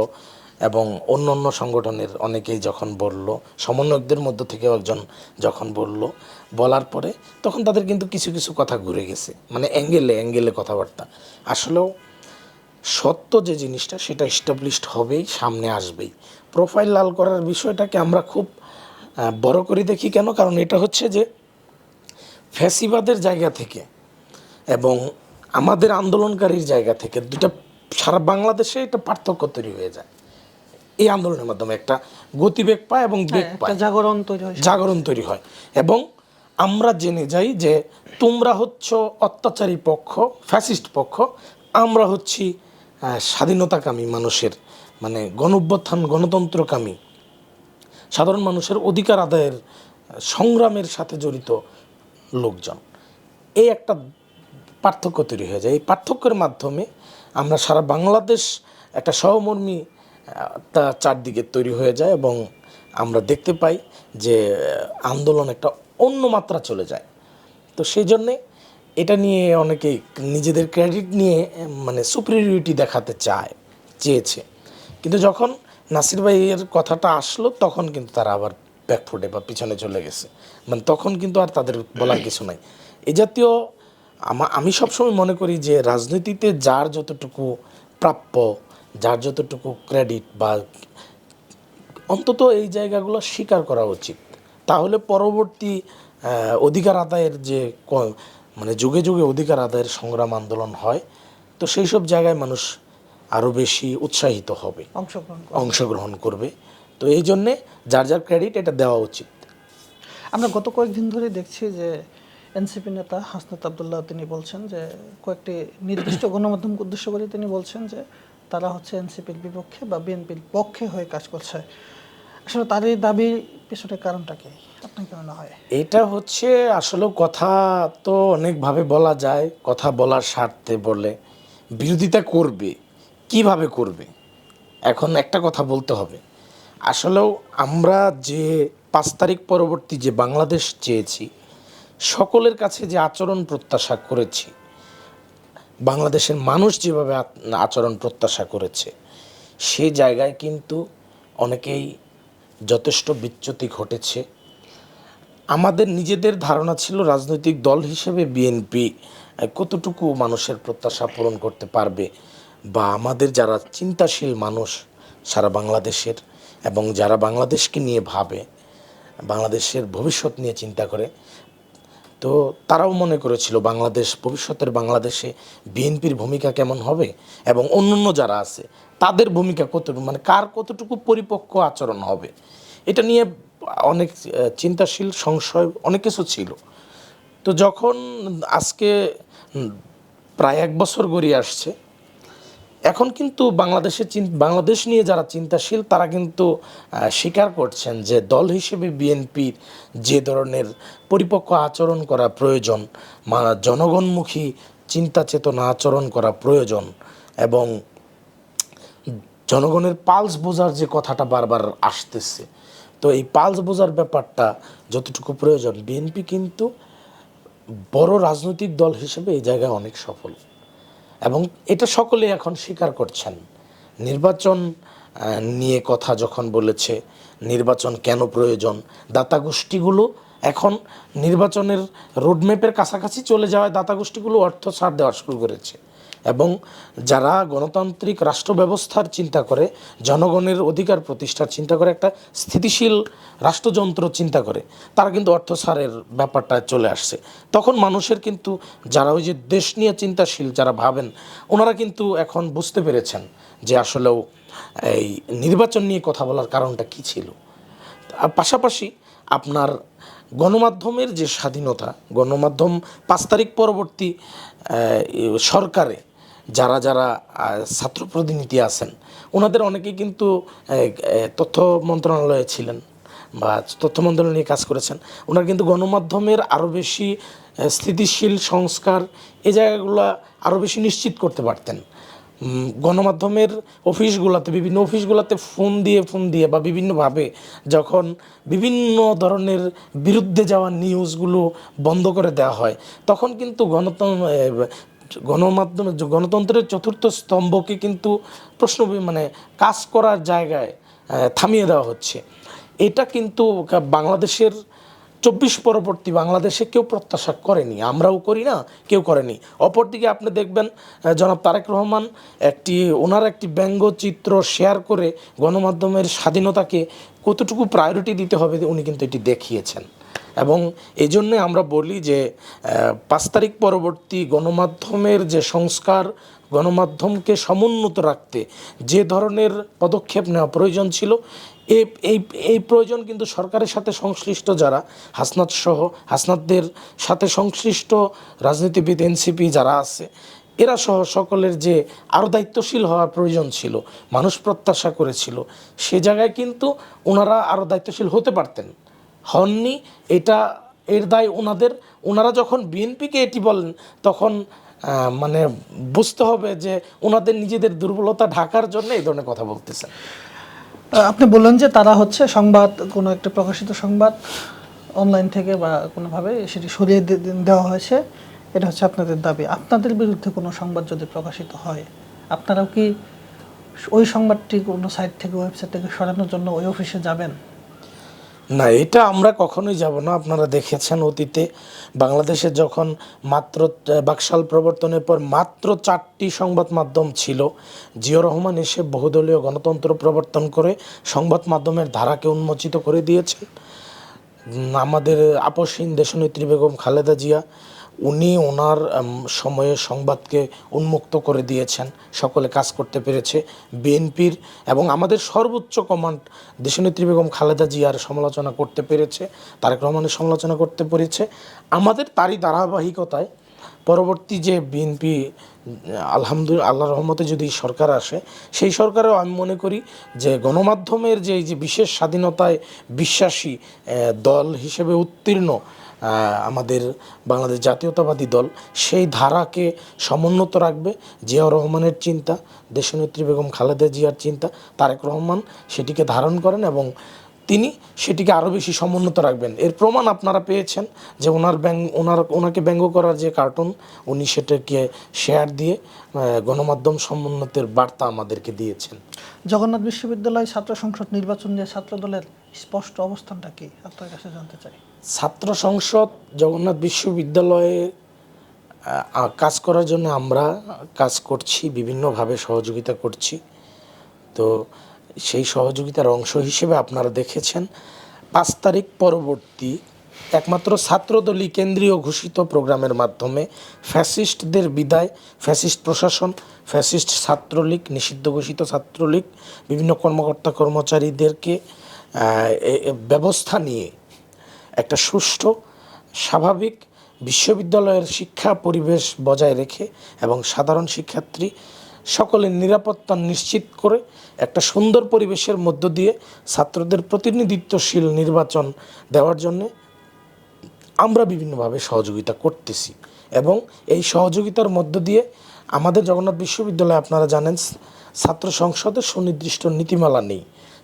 এবং অন্য অন্য সংগঠনের অনেকেই যখন বলল, সমন্বয়কদের মধ্য থেকেও একজন যখন বলার পরে তখন তাদের কিন্তু কিছু কিছু কথা ঘুরে গেছে, মানে অ্যাঙ্গেলে কথাবার্তা। আসলেও সত্য যে জিনিসটা সেটা এস্টাবলিশড হবেই, সামনে আসবেই। প্রোফাইল লাল করার বিষয়টাকে আমরা খুব বড় করে দেখি কেন, কারণ এটা হচ্ছে যে ফ্যাসিবাদের জায়গা থেকে এবং আমাদের আন্দোলনকারীর জায়গা থেকে দুটা সারা বাংলাদেশে একটা পার্থক্য তৈরি হয়ে যায়। এই আন্দোলনের মাধ্যমে একটা গতিবেগ পায় এবং বেগ পায়, জাগরণ তৈরি হয় এবং আমরা জেনে যাই যে তোমরা হচ্ছ অত্যাচারী পক্ষ, ফ্যাসিস্ট পক্ষ, আমরা হচ্ছি স্বাধীনতাকামী মানুষের, মানে গণঅভ্যুত্থান, গণতন্ত্রকামী সাধারণ মানুষের অধিকার আদায়ের সংগ্রামের সাথে জড়িত লোকজন। এই একটা পার্থক্য তৈরি হয়ে যায়। এই পার্থক্যের মাধ্যমে আমরা সারা বাংলাদেশ একটা সহমর্মী তা চারদিকে তৈরি হয়ে যায় এবং আমরা দেখতে পাই যে আন্দোলন একটা অন্য মাত্রা চলে যায়। তো সেই জন্যে এটা নিয়ে অনেকেই নিজেদের ক্রেডিট নিয়ে মানে সুপিরিয়রিটি দেখাতে চেয়েছে, কিন্তু যখন নাসির ভাইয়ের কথাটা আসলো তখন কিন্তু তারা আবার ব্যাকফুটে বা পিছনে চলে গেছে, মানে তখন কিন্তু আর তাদের বলার কিছু নাই। এ জাতীয় আমি সবসময় মনে করি যে রাজনীতিতে যার যতটুকু প্রাপ্য, যার যতটুকু ক্রেডিট বা অন্তত এই জায়গাগুলো স্বীকার করা উচিত। তাহলে পরবর্তী অধিকার আদায়ের যে মানে যুগে যুগে অধিকার আদায়ের সংগ্রাম আন্দোলন হয়, তো সেই সব জায়গায় মানুষ আরও বেশি উৎসাহিত হবে, অংশগ্রহণ করবে। তো এই জন্যে যার যার ক্রেডিট এটা দেওয়া উচিত। আমরা গত কয়েকদিন ধরে দেখছি যে এনসিপি নেতা হাসনাত আবদুল্লাহ তিনি বলছেন যে কয়েকটি নির্দিষ্ট গণমাধ্যমকে উদ্দেশ্য করে তিনি বলছেন যে তারা হচ্ছে এনসিপির বিপক্ষে বা বিএনপির পক্ষে হয়ে কাজ করছে। আসলে তার এই দাবি পিছনে কারণটা কি আপনার কি মনে হয়? এটা হচ্ছে আসলে কথা তো অনেকভাবে বলা যায়, কথা বলার স্বার্থে বলে বিরোধিতা করবে, কিভাবে করবে। এখন একটা কথা বলতে হবে, আসলেও আমরা যে 5 তারিখ পরবর্তী যে বাংলাদেশ চেয়েছি, সকলের কাছে যে আচরণ প্রত্যাশা করেছি, বাংলাদেশের মানুষ যেভাবে আচরণ প্রত্যাশা করেছে, সেই জায়গায় কিন্তু অনেকেই যথেষ্ট বিচ্যুতি ঘটেছে। আমাদের নিজেদের ধারণা ছিল রাজনৈতিক দল হিসেবে বিএনপি কতটুকু মানুষের প্রত্যাশা পূরণ করতে পারবে, বা আমাদের যারা চিন্তাশীল মানুষ সারা বাংলাদেশের এবং যারা বাংলাদেশকে নিয়ে ভাবে, বাংলাদেশের ভবিষ্যৎ নিয়ে চিন্তা করে, তো তারাও মনে করেছিল বাংলাদেশ ভবিষ্যতের বাংলাদেশে বিএনপির ভূমিকা কেমন হবে এবং অন্যান্য যারা আছে তাদের ভূমিকা কতটুকু, মানে কার কতটুকু পরিপক্ক আচরণ হবে, এটা নিয়ে অনেক চিন্তাশীল সংশয় অনেক কিছু ছিল। তো যখন আজকে প্রায় 1 বছর গড়িয়ে আসছে, এখন কিন্তু বাংলাদেশ নিয়ে যারা চিন্তাশীল তারা কিন্তু স্বীকার করছেন যে দল হিসেবে বিএনপির যে ধরনের পরিপক্ক আচরণ করা প্রয়োজন, জনগণমুখী চিন্তা চেতনা আচরণ করা প্রয়োজন, এবং জনগণের পালস বোঝার যে কথাটা বারবার আসতেছে, তো এই পালস বোঝার ব্যাপারটা যতটুকু প্রয়োজন, বিএনপি কিন্তু বড় রাজনৈতিক দল হিসেবে এই জায়গায় অনেক সফল, এবং এটা সকলে এখন স্বীকার করছেন। নির্বাচন নিয়ে কথা যখন বলেছে, নির্বাচন কেন প্রয়োজন, দাতা গোষ্ঠীগুলো এখন নির্বাচনের রোডম্যাপের কাছাকাছি চলে যাওয়ায় দাতা গোষ্ঠীগুলো অর্থ ছাড় দেওয়া শুরু করেছে, এবং যারা গণতান্ত্রিক রাষ্ট্র ব্যবস্থার চিন্তা করে, জনগণের অধিকার প্রতিষ্ঠার চিন্তা করে, একটা স্থিতিশীল রাষ্ট্রযন্ত্র চিন্তা করে, তারা কিন্তু অর্থ ছাড়ের ব্যাপারটা চলে আসছে। তখন মানুষের কিন্তু যারা ওই যে দেশ নিয়ে চিন্তাশীল যারা ভাবেন, ওনারা কিন্তু এখন বুঝতে পেরেছেন যে আসলেও এই নির্বাচন নিয়ে কথা বলার কারণটা কী ছিল। পাশাপাশি আপনার গণমাধ্যমের যে স্বাধীনতা, গণমাধ্যম 5 তারিখ পরবর্তী সরকারে যারা যারা ছাত্র প্রতিনিধি আছেন, ওনাদের অনেকেই কিন্তু তথ্য মন্ত্রণালয়ে ছিলেন বা তথ্য মন্ত্রণালয় নিয়ে কাজ করেছেন। ওনারা কিন্তু গণমাধ্যমের আরও বেশি স্থিতিশীল সংস্কার, এই জায়গাগুলো আরও বেশি নিশ্চিত করতে পারতেন। গণমাধ্যমের অফিসগুলোতে, বিভিন্ন অফিসগুলোতে ফোন দিয়ে বা বিভিন্নভাবে যখন বিভিন্ন ধরনের বিরুদ্ধে যাওয়া নিউজগুলো বন্ধ করে দেওয়া হয়, তখন কিন্তু গণতন্ত্রের চতুর্থ স্তম্ভকে কিন্তু মানে কাজ করার জায়গায় থামিয়ে দেওয়া হচ্ছে। এটা কিন্তু বাংলাদেশের 24 পরবর্তী বাংলাদেশে কেউ প্রত্যাশা করেনি, আমরাও করি না, কেউ করেনি। অপরদিকে আপনি দেখবেন জনাব তারেক রহমান ওনার একটি ব্যঙ্গচিত্র শেয়ার করে গণমাধ্যমের স্বাধীনতাকে কতটুকু প্রায়োরিটি দিতে হবে উনি কিন্তু এটি দেখিয়েছেন। এবং এই জন্যে আমরা বলি যে 5 তারিখ পরবর্তী গণমাধ্যমের যে সংস্কার, গণমাধ্যমকে সমুন্নত রাখতে যে ধরনের পদক্ষেপ নেওয়া প্রয়োজন ছিল, এই প্রয়োজন কিন্তু সরকারের সাথে সংশ্লিষ্ট যারা হাসনাতদের সাথে সংশ্লিষ্ট রাজনীতিবিদ, এনসিপি যারা আছে, এরা সহ সকলের যে আরও দায়িত্বশীল হওয়ার প্রয়োজন ছিল, মানুষ প্রত্যাশা করেছিল, সে জায়গায় কিন্তু ওনারা আরও দায়িত্বশীল হতে পারতেন, হননি। এর দায় ওনারা যখন বিএনপিকে এটি বলেন, তখন মানে বুঝতে হবে যে ওনাদের নিজেদের দুর্বলতা ঢাকার জন্য এই ধরনের কথা বলতেছেন। আপনি বললেন যে তারা হচ্ছে সংবাদ, কোনো একটা প্রকাশিত সংবাদ অনলাইন থেকে বা কোনোভাবে সেটি সরিয়ে দেওয়া হয়েছে, এটা হচ্ছে আপনাদের দাবি। আপনাদের বিরুদ্ধে কোনো সংবাদ যদি প্রকাশিত হয়, আপনারাও কি ওই সংবাদটি কোনো সাইট থেকে, ওয়েবসাইট থেকে সরানোর জন্য ওই অফিসে যাবেন? না, এটা আমরা কখনোই যাব না। আপনারা দেখেছেন অতীতে বাংলাদেশে যখন মাত্র বাকশাল প্রবর্তনের পর মাত্র 4টি সংবাদ মাধ্যম ছিল, জিয়াউর রহমান এসে বহুদলীয় গণতন্ত্র প্রবর্তন করে সংবাদ মাধ্যমের ধারাকে উন্মোচিত করে দিয়েছেন। আমাদের আপসহীন দেশনেত্রী বেগম খালেদা জিয়া, উনি ওনার সময়ে সংবাদকে উন্মুক্ত করে দিয়েছেন, সকলে কাজ করতে পেরেছে। বিএনপির এবং আমাদের সর্বোচ্চ কমান্ড দেশনেত্রী বেগম খালেদা জিয়ার সমালোচনা করতে পেরেছে, তারেক রহমানের সমালোচনা করতে পেরেছে। আমাদের তারই ধারাবাহিকতায় পরবর্তী যে বিএনপি আলহামদুলিল্লাহ আল্লাহর রহমতে যদি সরকার আসে, সেই সরকারেও আমি মনে করি যে গণমাধ্যমের যে এই যে বিশেষ স্বাধীনতায় বিশ্বাসী দল হিসেবে উত্তীর্ণ আমাদের বাংলাদেশ জাতীয়তাবাদী দল, সেই ধারাকে সমুন্নত রাখবে। জিয়াউর রহমানের চিন্তা, দেশনেত্রী বেগম খালেদা জিয়ার চিন্তা, তারেক রহমান সেটিকে ধারণ করেন এবং তিনি সেটিকে আরও বেশি সমুন্নত রাখবেন। এর প্রমাণ আপনারা পেয়েছেন যে ওনাকে ব্যঙ্গ করার যে কার্টুন, উনি সেটাকে শেয়ার দিয়ে গণমাধ্যম সমুন্নতের বার্তা আমাদেরকে দিয়েছেন। জগন্নাথ বিশ্ববিদ্যালয় ছাত্র সংসদ নির্বাচন নিয়ে ছাত্র দলের স্পষ্ট অবস্থানটা কি আপনার কাছে জানতে চাই। ছাত্র সংসদ জগন্নাথ বিশ্ববিদ্যালয়ে কাজ করার জন্য আমরা কাজ করছি, বিভিন্নভাবে সহযোগিতা করছি। তো সেই সহযোগিতার অংশ হিসেবে আপনারা দেখেছেন 5 তারিখ পরবর্তী একমাত্র ছাত্রদলই কেন্দ্রীয় ঘোষিত প্রোগ্রামের মাধ্যমে ফ্যাসিস্টদের বিদায়, ফ্যাসিস্ট প্রশাসন, ফ্যাসিস্ট ছাত্রলীগ, নিষিদ্ধ ঘোষিত ছাত্রলীগ, বিভিন্ন কর্মকর্তা কর্মচারীদেরকে ব্যবস্থা নিয়ে একটা সুষ্ঠু স্বাভাবিক বিশ্ববিদ্যালয়ের শিক্ষা পরিবেশ বজায় রেখে এবং সাধারণ শিক্ষার্থী সকলের নিরাপত্তা নিশ্চিত করে একটা সুন্দর পরিবেশের মধ্য দিয়ে ছাত্রদের প্রতিনিধিত্বশীল নির্বাচন দেওয়ার জন্যে আমরা বিভিন্নভাবে সহযোগিতা করতেছি। এবং এই সহযোগিতার মধ্য দিয়ে আমাদের জগন্নাথ বিশ্ববিদ্যালয়ে আপনারা জানেন ছাত্র সংসদের সুনির্দিষ্ট নীতিমালা নেই,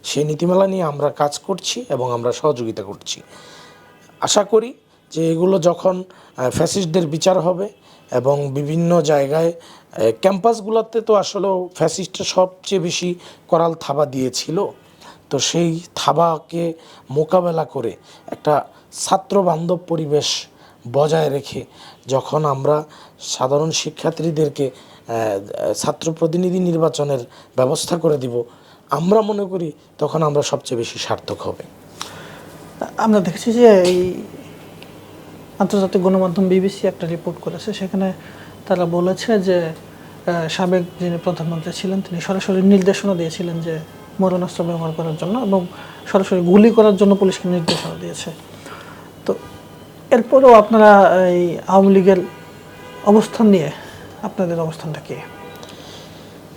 সেই নীতিমালা নিয়ে আমরা কাজ করছি এবং আমরা সহযোগিতা করছি। আশা করি যে এগুলো যখন ফ্যাসিস্টদের বিচার হবে এবং বিভিন্ন জায়গায় ক্যাম্পাসগুলোতে তো আসলেও ফ্যাসিস্টরা সবচেয়ে বেশি করাল থাবা দিয়েছিল, তো সেই থাবাকে মোকাবেলা করে একটা ছাত্রবান্ধব পরিবেশ বজায় রেখে যখন আমরা সাধারণ শিক্ষার্থীদেরকে ছাত্র প্রতিনিধি নির্বাচনের ব্যবস্থা করে দিব, আমরা মনে করি তখন আমরা সবচেয়ে বেশি সার্থক হবে। আমরা দেখেছি যে এই আন্তর্জাতিক গণমাধ্যম বিবিসি একটা রিপোর্ট করেছে, সেখানে তারা বলেছে যে সাবেক যিনি প্রধানমন্ত্রী ছিলেন তিনি সরাসরি নির্দেশনা দিয়েছিলেন যে মরণাস্ত্র ব্যবহার করার জন্য এবং সরাসরি গুলি করার জন্য পুলিশকে নির্দেশনা দিয়েছে। তো এরপরেও আপনারা এই আওয়ামী লীগের অবস্থান নিয়ে আপনাদের অবস্থানটা কি?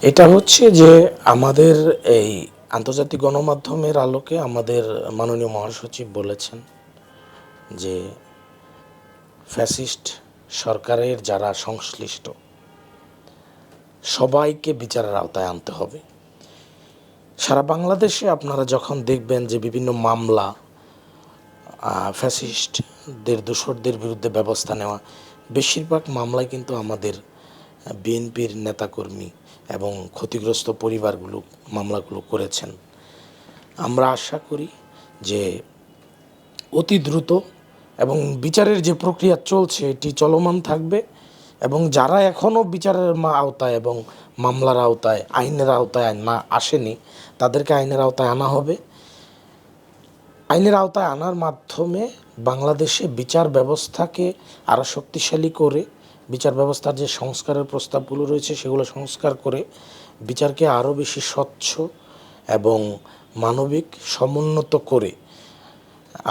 এটা হচ্ছে যে আমাদের এই আন্তর্জাতিক গণমাধ্যমের আলোকে আমাদের মাননীয় মহাসচিব বলেছেন যে ফ্যাসিস্ট সরকারের যারা সংশ্লিষ্ট সবাইকে বিচারের আওতায় আনতে হবে। সারা বাংলাদেশে আপনারা যখন দেখবেন যে বিভিন্ন মামলা, ফ্যাসিস্টদের দোসরদের বিরুদ্ধে ব্যবস্থা নেওয়া, বেশিরভাগ মামলায় কিন্তু আমাদের বিএনপির নেতাকর্মী এবং ক্ষতিগ্রস্ত পরিবারগুলো মামলাগুলো করেছেন। আমরা আশা করি যে অতি দ্রুত এবং বিচারের যে প্রক্রিয়া চলছে এটি চলমান থাকবে এবং যারা এখনও বিচারের আওতায় এবং মামলার আওতায় আইনের আওতায় না আসেনি তাদেরকে আইনের আওতায় আনা হবে। আইনের আওতায় আনার মাধ্যমে বাংলাদেশে বিচার ব্যবস্থাকে আরও শক্তিশালী করে, বিচার ব্যবস্থার যে সংস্কারের প্রস্তাবগুলো রয়েছে সেগুলো সংস্কার করে বিচারকে আরও বেশি স্বচ্ছ এবং মানবিক সমুন্নত করে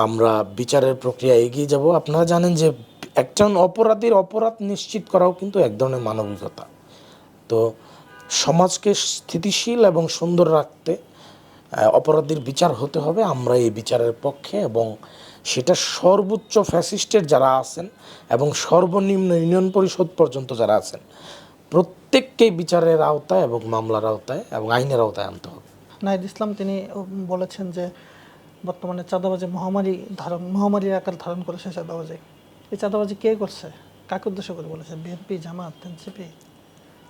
আমরা বিচারের প্রক্রিয়া এগিয়ে যাব। আপনারা জানেন যে একজন অপরাধীর অপরাধ নিশ্চিত করাও কিন্তু এক ধরনের মানবিকতা। তো সমাজকে স্থিতিশীল এবং সুন্দর রাখতে অপরাধীর বিচার হতে হবে, আমরা এই বিচারের পক্ষে এবং সেটা সর্বোচ্চ ফ্যাসিস্টের যারা আছেন এবং সর্বনিম্ন ইউনিয়ন পরিষদ পর্যন্ত যারা আছেন প্রত্যেককেই বিচারের আওতায় এবং মামলার আওতায় এবং আইনের আওতায় আনতে হবে। নাহিদ ইসলাম তিনি বলেছেন যে বর্তমানে চাঁদাবাজি মহামারীর আকার ধারণ করেছে চাঁদাবাজি। এই চাঁদাবাজি কে করছে, কাকে উদ্দেশ্য করে বলেছে? বিএনপি, জামাত, এনসিপি?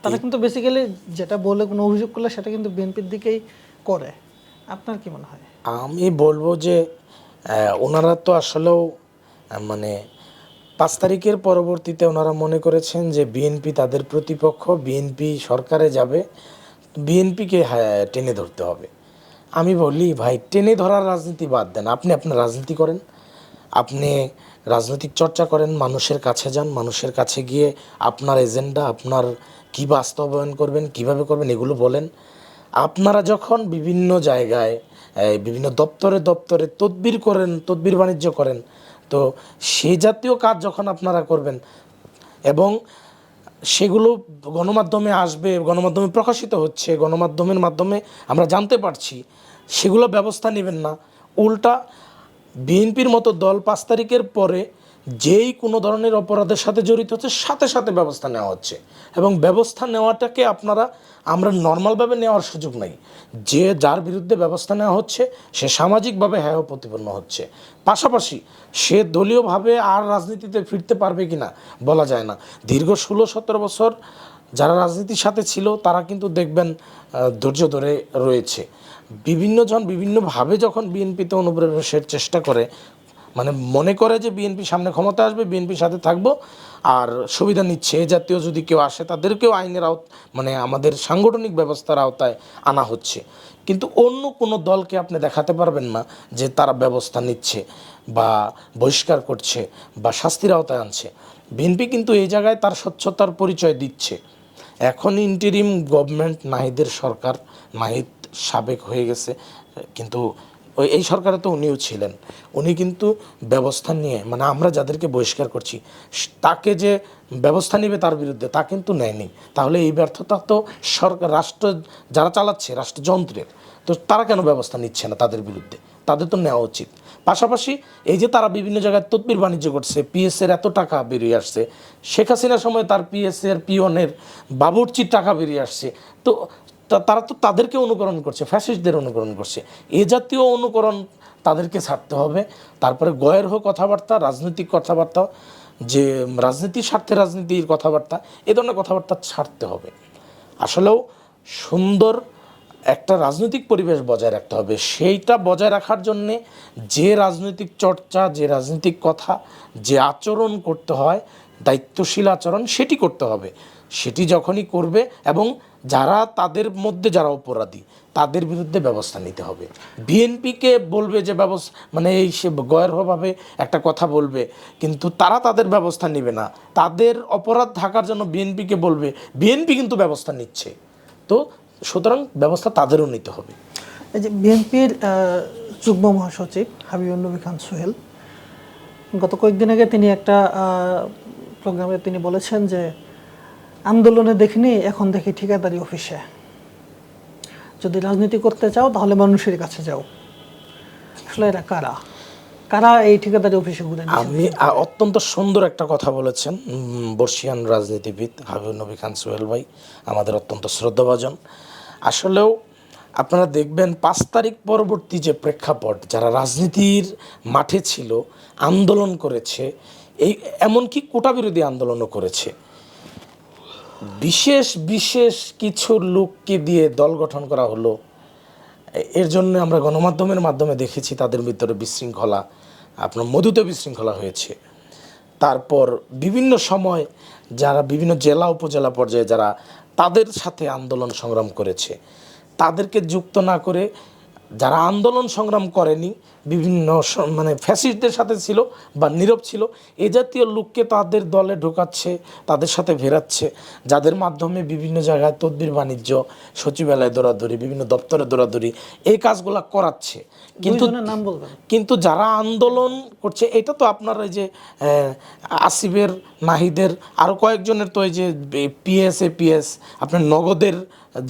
তারা কিন্তু বেসিক্যালি যেটা বলে কোনো অভিযোগ করলে সেটা কিন্তু বিএনপির দিকেই করে। আপনার কি মনে হয়? আমি বলবো যে ওনারা তো আসলেও মানে 5 তারিখের পরবর্তীতে ওনারা মনে করেছেন যে বিএনপি তাদের প্রতিপক্ষ, বিএনপি সরকারে যাবে, বিএনপিকে টেনে ধরতে হবে। আমি বলি ভাই, টেনে ধরার রাজনীতি বাদ দেন, আপনি আপনার রাজনীতি করেন। আপনি রাজনৈতিক চর্চা করেন, মানুষের কাছে যান, মানুষের কাছে গিয়ে আপনার এজেন্ডা, আপনার কী বাস্তবায়ন করবেন, কিভাবে করবেন এগুলো বলেন। আপনারা যখন বিভিন্ন জায়গায় বিভিন্ন দপ্তরে দপ্তরে তদবির করেন, তদবির বাণিজ্য করেন, তো সেই জাতীয় কাজ যখন আপনারা করবেন এবং সেগুলো গণমাধ্যমে আসবে, গণমাধ্যমে প্রকাশিত হচ্ছে, গণমাধ্যমের মাধ্যমে আমরা জানতে পারছি, সেগুলো ব্যবস্থা নেবেন না। উল্টা বিএনপির মতো দল 5 তারিখের পরে যেই কোনো ধরনের অপরাধের সাথে জড়িত হচ্ছে সাথে সাথে ব্যবস্থা নেওয়া হচ্ছে, এবং ব্যবস্থা নেওয়াটাকে আমরা নর্মালভাবে নেওয়ার সুযোগ নাই। যে যার বিরুদ্ধে ব্যবস্থা নেওয়া হচ্ছে সে সামাজিকভাবে হেয় প্রতিপন্ন হচ্ছে, পাশাপাশি সে দলীয়ভাবে আর রাজনীতিতে ফিরতে পারবে কি না বলা যায় না। দীর্ঘ 16-17 বছর যারা রাজনীতির সাথে ছিল তারা কিন্তু দেখবেন ধৈর্য ধরে রয়েছে। বিভিন্ন জন বিভিন্নভাবে যখন বিএনপিতে অনুপ্রবেশের চেষ্টা করে, মানে মনে করে যে বিএনপি সামনে ক্ষমতা আসবে, বিএনপির সাথে থাকবো আর সুবিধা নিচ্ছে, এ জাতীয় যদি কেউ আসে তাদেরকেও আইনের মানে আমাদের সাংগঠনিক ব্যবস্থার আওতায় আনা হচ্ছে। কিন্তু অন্য কোনো দলকে আপনি দেখাতে পারবেন না যে তারা ব্যবস্থা নিচ্ছে বা বহিষ্কার করছে বা শাস্তির আওতায় আনছে। বিএনপি কিন্তু এই জায়গায় তার স্বচ্ছতার পরিচয় দিচ্ছে। এখন ইন্টারিম গভর্নমেন্ট, নাহিদের সরকার, নাহিদ সাবেক হয়ে গেছে, কিন্তু এই সরকারে তো উনিও ছিলেন। উনি কিন্তু ব্যবস্থা নিয়ে, মানে আমরা যাদেরকে বহিষ্কার করছি তাকে যে ব্যবস্থা নেবে তার বিরুদ্ধে তা কিন্তু নেয়নি। তাহলে এই ব্যর্থতা তো সরকার, রাষ্ট্র যারা চালাচ্ছে, রাষ্ট্রযন্ত্রের, তো তারা কেন ব্যবস্থা নিচ্ছে না তাদের বিরুদ্ধে? তাদের তো নেওয়া উচিত। পাশাপাশি এই যে তারা বিভিন্ন জায়গায় তদবির বাণিজ্য করছে, পিএসের এত টাকা বেরিয়ে আসছে, শেখ হাসিনার সময় তার পিএসের পিওনের বাবুর্চির টাকা বেরিয়ে আসছে, তো তারা তো তাদেরকে অনুকরণ করছে, ফ্যাসিস্টদের অনুকরণ করছে। এ জাতীয় অনুকরণ তাদেরকে ছাড়তে হবে। তারপরে গয়ের হোক কথাবার্তা, রাজনৈতিক কথাবার্তা, যে রাজনীতির স্বার্থে রাজনীতির কথাবার্তা, এ ধরনের কথাবার্তা ছাড়তে হবে। আসলেও সুন্দর একটা রাজনৈতিক পরিবেশ বজায় রাখতে হবে। সেইটা বজায় রাখার জন্যে যে রাজনৈতিক চর্চা, যে রাজনৈতিক কথা, যে আচরণ করতে হয়, দায়িত্বশীল আচরণ, সেটি করতে হবে। সেটি যখনই করবে এবং যারা তাদের মধ্যে যারা অপরাধী তাদের বিরুদ্ধে ব্যবস্থা নিতে হবে। বিএনপিকে বলবে যে মানে এই সে গয়েরভাবে একটা কথা বলবে, কিন্তু তারা তাদের ব্যবস্থা নেবে না। তাদের অপরাধ ঢাকার জন্য বিএনপিকে বলবে, বিএনপি কিন্তু ব্যবস্থা নিচ্ছে। তো সুতরাং ব্যবস্থা তাদেরও নিতে হবে। এই যে বিএনপির যুগ্ম মহাসচিব হাবিবুর নবী খান সোহেল গত কয়েকদিন আগে তিনি একটা প্রোগ্রামে তিনি বলেছেন যে আন্দোলনে দেখিনি, এখন দেখি ঠিকাদারি অফিসে। যদি রাজনীতি করতে চাও তাহলে মানুষের কাছে যাও। আসলে এরা কারা কারা এই ঠিকাদারি অফিসে ঘুরে? আমি অত্যন্ত সুন্দর একটা কথা বলেছেন বর্ষিয়ান রাজনীতিবিদ হাবিবুর নবী খান সোহেল ভাই, আমাদের অত্যন্ত শ্রদ্ধাভাজন। আসলেও আপনারা দেখবেন 5 তারিখ পরবর্তী যে প্রেক্ষাপট, যারা রাজনীতির মাঠে ছিল, আন্দোলন করেছে, এই এমনকি কোটা বিরোধী আন্দোলনও করেছে, বিশেষ বিশেষ কিছু লোককে দিয়ে দল গঠন করা হলো। এর জন্য আমরা গণমাধ্যমের মাধ্যমে দেখেছি তাদের ভিতরে বিশৃঙ্খলা, আপনার মধুতে বিশৃঙ্খলা হয়েছে। তারপর বিভিন্ন সময় যারা বিভিন্ন জেলা উপজেলা পর্যায়ে যারা তাদের সাথে আন্দোলন সংগ্রাম করেছে, তাদেরকে যুক্ত না করে যারা আন্দোলন সংগ্রাম করেনি, বিভিন্ন মানে ফ্যাসিস্টদের সাথে ছিল বা নীরব ছিল, এ জাতীয় লোককে তাদের দলে ঢোকাচ্ছে, তাদের সাথে ভেরাচ্ছে, যাদের মাধ্যমে বিভিন্ন জায়গায় তদবির বাণিজ্য, সচিবালয়ে দৌড়াদৌড়ি, বিভিন্ন দপ্তরে দৌড়াদৌড়ি, এই কাজগুলো করাচ্ছে। কিন্তু যারা আন্দোলন করছে, এটা তো আপনার এই যে আসিফের, নাহিদের, আরও কয়েকজনের তো এই যে পিএস আপনার নগদের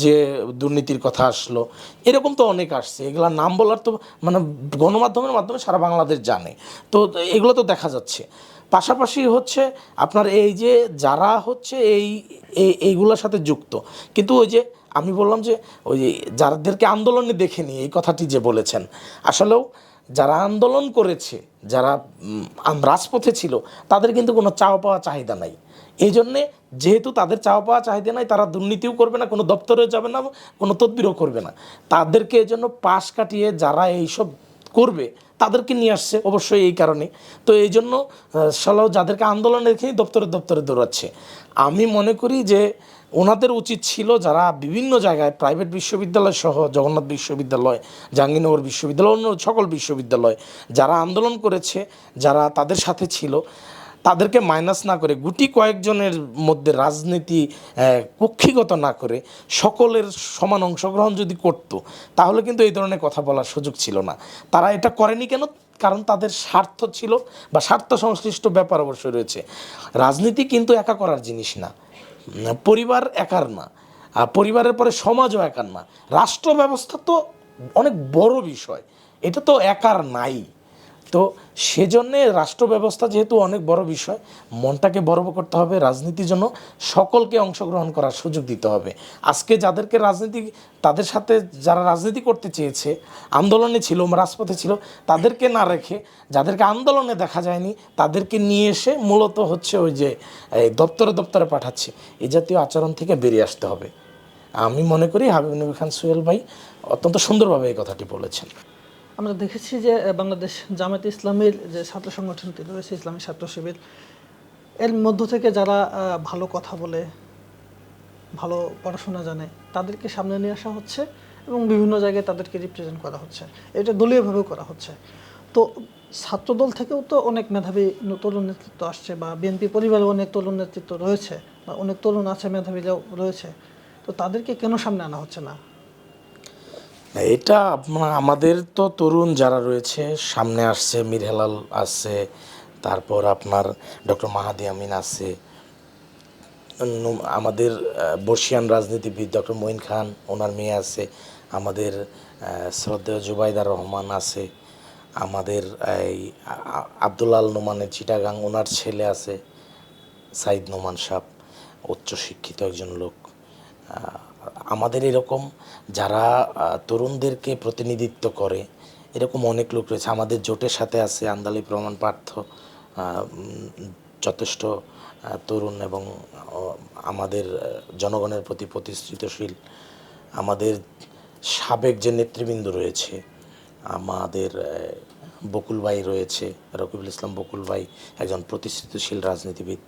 যে দুর্নীতির কথা আসলো, এরকম তো অনেক আসছে। এগুলোর নাম বলার তো মানে গণমাধ্যমের মাধ্যমে সারা বাংলাদেশ জানে, তো এগুলো তো দেখা যাচ্ছে। পাশাপাশি হচ্ছে আপনার এই যে যারা হচ্ছে এইগুলোর সাথে যুক্ত, কিন্তু ওই যে আমি বললাম যে ওই যে যাদেরকে আন্দোলনে দেখেনি, এই কথাটি যে বলেছেন, আসলেও যারা আন্দোলন করেছে, যারা রাজপথে ছিল, তাদের কিন্তু কোনো চাওয়া পাওয়া চাহিদা নাই। এই জন্যে যেহেতু তাদের চাওয়া পাওয়া চাহিদা নাই, তারা দুর্নীতিও করবে না, কোনো দপ্তরেও যাবে না, কোনো তদবিরও করবে না। তাদেরকে এই জন্য পাশ কাটিয়ে যারা এইসব করবে তাদেরকে নিয়ে আসছে, অবশ্যই এই কারণে। তো এই জন্য যাদেরকে আন্দোলন রেখেই দপ্তরে দপ্তরে দৌড়াচ্ছে। আমি মনে করি যে ওনাদের উচিত ছিল যারা বিভিন্ন জায়গায় প্রাইভেট বিশ্ববিদ্যালয় সহ জগন্নাথ বিশ্ববিদ্যালয়, জাহাঙ্গীরনগর বিশ্ববিদ্যালয়, অন্য সকল বিশ্ববিদ্যালয় যারা আন্দোলন করেছে, যারা তাদের সাথে ছিল, তাদেরকে মাইনাস না করে গুটি কয়েকজনের মধ্যে রাজনীতি কক্ষিগত না করে সকলের সমান অংশগ্রহণ যদি করত, তাহলে কিন্তু এই ধরনের কথা বলার সুযোগ ছিল না। তারা এটা করেনি কেন? কারণ তাদের স্বার্থ ছিল বা স্বার্থ সংশ্লিষ্ট ব্যাপার অবশ্যই রয়েছে। রাজনীতি কিন্তু একা করার জিনিস না, পরিবার একার না, পরিবারের পরে সমাজও একার না, রাষ্ট্র ব্যবস্থা তো অনেক বড় বিষয়, এটা তো একার নাই। তো সেজন্যে রাষ্ট্র ব্যবস্থা যেহেতু অনেক বড় বিষয়, মনটাকে বড় করতে হবে, রাজনীতির জন্য সকলকে অংশগ্রহণ করার সুযোগ দিতে হবে। আজকে যাদেরকে রাজনীতি, তাদের সাথে যারা রাজনীতি করতে চেয়েছে, আন্দোলনে ছিল, রাজপথে ছিল, তাদেরকে না রেখে যাদেরকে আন্দোলনে দেখা যায়নি তাদেরকে নিয়ে এসে মূলত হচ্ছে ওই যে দপ্তরে দপ্তরে পাঠাচ্ছে, এই জাতীয় আচরণ থেকে বেরিয়ে আসতে হবে। আমি মনে করি হাবিব নবী খান সোহেল ভাই অত্যন্ত সুন্দরভাবে এই কথাটি বলেছেন। আমরা দেখেছি যে বাংলাদেশ জামায়াতে ইসলামীর যে ছাত্র সংগঠনটি রয়েছে, ইসলামী ছাত্র শিবির, এর মধ্য থেকে যারা ভালো কথা বলে, ভালো পড়াশোনা জানে, তাদেরকে সামনে নিয়ে আসা হচ্ছে এবং বিভিন্ন জায়গায় তাদেরকে রিপ্রেজেন্ট করা হচ্ছে, এটা দলীয়ভাবেও করা হচ্ছে। তো ছাত্রদল থেকেও তো অনেক মেধাবী তরুণ নেতৃত্ব আসছে, বা বিএনপি পরিবারে অনেক তরুণ নেতৃত্ব রয়েছে, বা অনেক তরুণ আছে, মেধাবীরাও রয়েছে। তো তাদেরকে কেন সামনে আনা হচ্ছে না? এটা আমাদের তো তরুণ যারা রয়েছে সামনে আসছে, মীর হেলাল আসছে, তারপর আপনার ডক্টর মাহাদি আমিন আছে, আমাদের বর্ষিয়ান রাজনীতিবিদ ডক্টর মঈন খান, ওনার মেয়ে আছে, আমাদের শ্রদ্ধেয় জুবাইদা রহমান আছে, আমাদের এই আব্দুল্লাল নোমানের চিটাগাং, ওনার ছেলে আছে সাইদ নোমান সাহেব, উচ্চশিক্ষিত একজন লোক। আমাদের এরকম যারা তরুণদেরকে প্রতিনিধিত্ব করে এরকম অনেক লোক রয়েছে। আমাদের জোটের সাথে আছে আন্দালি প্রমাণ পার্থ, যথেষ্ট তরুণ এবং আমাদের জনগণের প্রতি প্রতিশ্রুতিশীল। আমাদের সাবেক যে নেতৃবৃন্দ রয়েছে, আমাদের বকুল ভাই রয়েছে, রকিবুল ইসলাম বকুল ভাই একজন প্রতিশ্রুতিশীল রাজনীতিবিদ।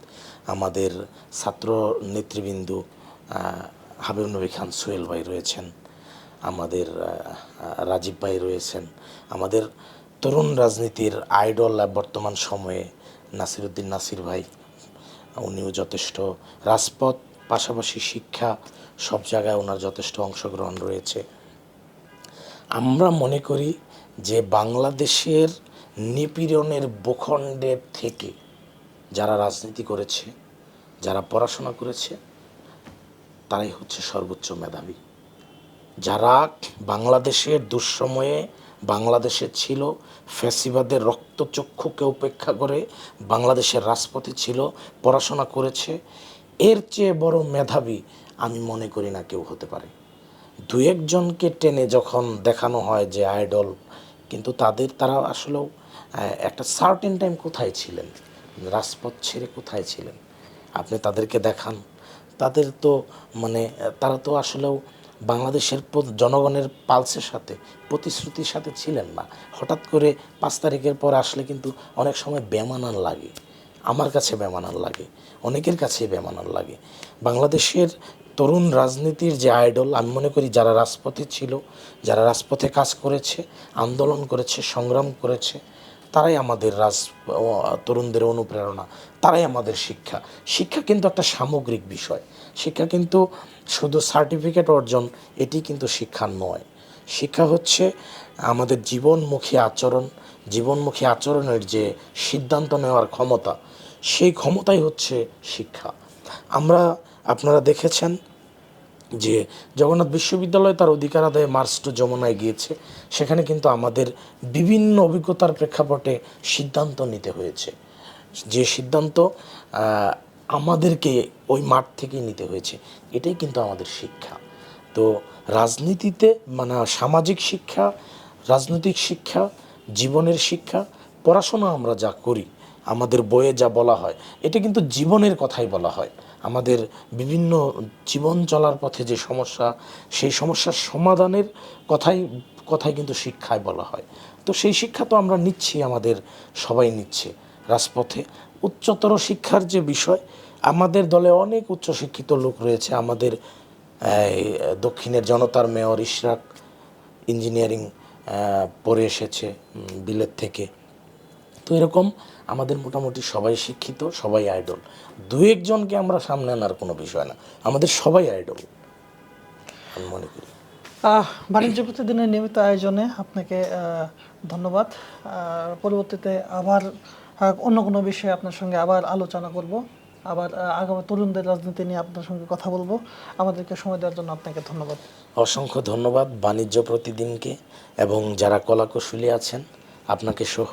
আমাদের ছাত্র নেতৃবৃন্দ হাবিব নবী খান সোহেল ভাই রয়েছেন, আমাদের রাজীব ভাই রয়েছেন, আমাদের তরুণ রাজনীতির আইডল বর্তমান সময়ে নাসিরউদ্দিন নাসির ভাই, উনিও যথেষ্ট রাজপথ, পাশাপাশি শিক্ষা, সব জায়গায় ওনার যথেষ্ট অংশগ্রহণ রয়েছে। আমরা মনে করি যে বাংলাদেশের নিপীড়নের ভূখণ্ডের থেকে যারা রাজনীতি করেছে, যারা পড়াশোনা করেছে, তারাই হচ্ছে সর্বোচ্চ মেধাবী। যারা বাংলাদেশের দুঃসময়ে বাংলাদেশে ছিল, ফ্যাসিবাদের রক্তচক্ষুকে উপেক্ষা করে বাংলাদেশের রাজপথে ছিল, পড়াশোনা করেছে, এর চেয়ে বড় মেধাবী আমি মনে করি না কেউ হতে পারে। দু একজনকে টেনে যখন দেখানো হয় যে আইডল, কিন্তু তারা আসলেও একটা সার্টেন টাইম কোথায় ছিলেন, রাজপথ ছেড়ে কোথায় ছিলেন আপনি তাদেরকে দেখান। তাদের তো তারা তো আসলেও বাংলাদেশের জনগণের পালসের সাথে, প্রতিশ্রুতির সাথে ছিলেন না। হঠাৎ করে 5 তারিখের পর আসলে কিন্তু অনেক সময় বেমানান লাগে, আমার কাছে বেমানান লাগে, অনেকের কাছেই বেমানান লাগে। বাংলাদেশের তরুণ রাজনীতির যে আইডল, আমি মনে করি যারা রাজপথে ছিল, যারা রাজপথে কাজ করেছে, আন্দোলন করেছে, সংগ্রাম করেছে, তারাই আমাদের তরুণদের অনুপ্রেরণা, তারাই আমাদের শিক্ষা। শিক্ষা কিন্তু একটা সামগ্রিক বিষয়, শিক্ষা কিন্তু শুধু সার্টিফিকেট অর্জন এটি কিন্তু শিক্ষা নয়। শিক্ষা হচ্ছে আমাদের জীবনমুখী আচরণ, জীবনমুখী আচরণের যে সিদ্ধান্ত নেওয়ার ক্ষমতা, সেই ক্ষমতাই হচ্ছে শিক্ষা। আপনারা দেখেছেন যে জগন্নাথ বিশ্ববিদ্যালয় তার অধিকার আদায়ে মার্চ টু যমুনায় গিয়েছে, সেখানে কিন্তু আমাদের বিভিন্ন অভিজ্ঞতার প্রেক্ষাপটে সিদ্ধান্ত নিতে হয়েছে, যে সিদ্ধান্ত আমাদেরকে ওই মাঠ থেকেই নিতে হয়েছে। এটাই কিন্তু আমাদের শিক্ষা। তো রাজনীতিতে সামাজিক শিক্ষা, রাজনৈতিক শিক্ষা, জীবনের শিক্ষা, পড়াশোনা আমরা যা করি, আমাদের বইয়ে যা বলা হয়, এটা কিন্তু জীবনের কথাই বলা হয়। আমাদের বিভিন্ন জীবন চলার পথে যে সমস্যা, সেই সমস্যার সমাধানের কথাই কিন্তু শিক্ষায় বলা হয়। তো সেই শিক্ষা তো আমরা নিচ্ছি, আমাদের সবাই নিচ্ছে রাজপথে। উচ্চতর শিক্ষার যে বিষয়, আমাদের দলে অনেক উচ্চশিক্ষিত লোক রয়েছে। আমাদের এই দক্ষিণের জনতার মেয়র ইশরাক ইঞ্জিনিয়ারিং পড়ে এসেছে বিলেত থেকে। তো এরকম আমাদের মোটামুটি সবাই শিক্ষিত, সবাই আইডল। দু একজনকে আমরা সামনে আনার কোনো বিষয় না, আমাদের সবাই আইডল আমি মনে করি। বাণিজ্য প্রতিদিনের নিয়মিত আয়োজনে আপনাকে ধন্যবাদ। পরবর্তীতে আবার অন্য কোনো বিষয়ে আপনার সঙ্গে আবার আলোচনা করব, আবার আগামী তরুণদের রাজনীতি নিয়ে আপনার সঙ্গে কথা বলবো। আমাদেরকে সময় দেওয়ার জন্য আপনাকে ধন্যবাদ। অসংখ্য ধন্যবাদ বাণিজ্য প্রতিদিনকে এবং যারা কলাকুশলী আছেন আপনাকে সহ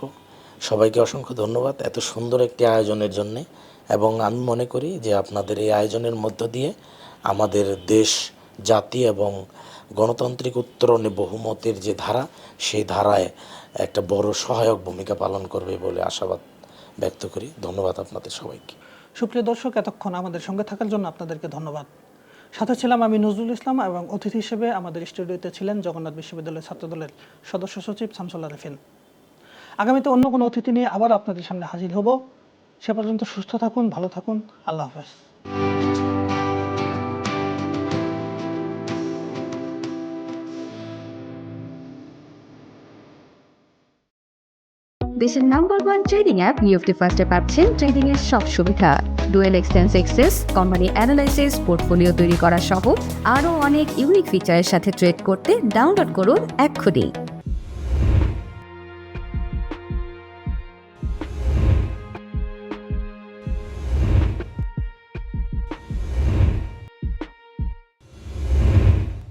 সবাইকে অসংখ্য ধন্যবাদ এত সুন্দর একটি আয়োজনের জন্যে। এবং আমি মনে করি যে আপনাদের এই আয়োজনের মধ্য দিয়ে আমাদের দেশ, জাতি এবং গণতান্ত্রিক উত্তরণে বহুমতের যে ধারা, সেই ধারায় একটা বড় সহায়ক ভূমিকা পালন করবে বলে আশাবাদ ব্যক্ত করি। ধন্যবাদ আপনাদের সবাইকে। সুপ্রিয় দর্শক, এতক্ষণ আমাদের সঙ্গে থাকার জন্য আপনাদেরকে ধন্যবাদ। সাথে ছিলাম আমি নজরুল ইসলাম এবং অতিথি হিসেবে আমাদের স্টুডিওতে ছিলেন জগন্নাথ বিশ্ববিদ্যালয়ের ছাত্রদলের সদস্য সচিব শামসুল আরেফিন। আগামীতে অন্য কোনো অতিথি নিয়ে আবার আপনাদের সামনে হাজির হব। সে পর্যন্ত সুস্থ থাকুন, ভালো থাকুন। আল্লাহ হাফেজ। দেশের নাম্বার 1 ট্রেডিং অ্যাপ নিফটি ফার্স্টে পাচ্ছেন ট্রেডিং এর সব সুবিধা, dual exchange access, company analysis, portfolio তৈরি করা সহ আরও অনেক ইউনিক ফিচারের সাথে ট্রেড করতে ডাউনলোড করুন এক্ষুনি।